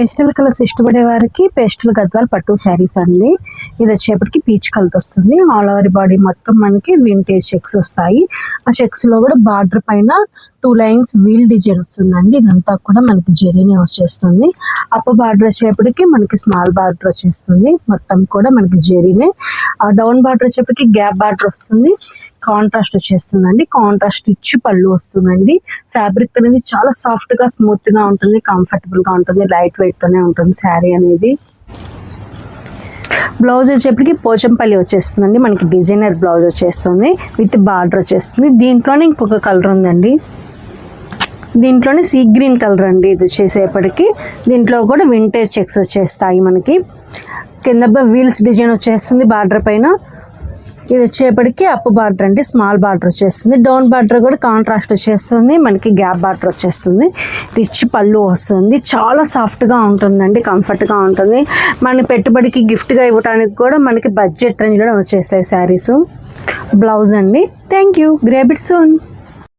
Pastel colours ఇష్టపడే వారికి pastel Gadwal పట్టు శారీస్ అండి. ఇది వచ్చేప్పటికి పీచ్ కలర్ వస్తుంది. ఆల్ ఓవర్ బాడీ మొత్తం మనకి వింటేజ్ చెక్స్ వస్తాయి. ఆ చెక్స్ లో కూడా బార్డర్ పైన 2 లైన్స్ వీల్ డిజైన్ వస్తుందండి. ఇదంతా కూడా మనకి జరీనే వచ్చేస్తుంది. అప్పర్ బార్డర్ వచ్చేప్పటికి మనకి స్మాల్ బార్డర్ వచ్చేస్తుంది. మొత్తం కూడా మనకి జరీనే. ఆ డౌన్ బార్డర్ వచ్చేప్పటికి గ్యాప్ బార్డర్ వస్తుంది. కాంట్రాస్ట్ వచ్చేస్తుందండి. కాంట్రాస్ట్ ఇచ్చి పళ్ళు వస్తుందండి. ఫ్యాబ్రిక్ అనేది చాలా సాఫ్ట్ గా స్మూత్ గా ఉంటుంది, కంఫర్టబుల్ గా ఉంటుంది, లైట్ వెయిట్ తోనే ఉంటుంది శారీ అనేది. బ్లౌజ్ వచ్చేప్పటికి పోచంపల్లి వచ్చేస్తుందండి. మనకి డిజైనర్ బ్లౌజ్ వచ్చేస్తుంది విత్ బార్డర్ వచ్చేస్తుంది. దీంట్లోనే ఇంకొక కలర్ ఉందండి. దీంట్లోనే సీ గ్రీన్ కలర్ అండి. ఇది వచ్చేసేపటికి దీంట్లో కూడా వింటేజ్ చెక్స్ వచ్చేస్తాయి. మనకి కింద వీల్స్ డిజైన్ వచ్చేస్తుంది బార్డర్ పైన. ఇది వచ్చేప్పటికి అప్ బార్డర్ అండి, స్మాల్ బార్డర్ వచ్చేస్తుంది. డౌన్ బార్డర్ కూడా కాంట్రాస్ట్ వచ్చేస్తుంది. మనకి గ్యాప్ బార్డర్ వచ్చేస్తుంది. రిచ్ పళ్ళు వస్తుంది. చాలా సాఫ్ట్గా ఉంటుందండి, కంఫర్ట్గా ఉంటుంది. మన పెట్టుబడికి గిఫ్ట్గా ఇవ్వడానికి కూడా మనకి బడ్జెట్ రేంజ్లో వచ్చేస్తాయి శారీస్. బ్లౌజ్ అండి. Thank you. Grab it soon.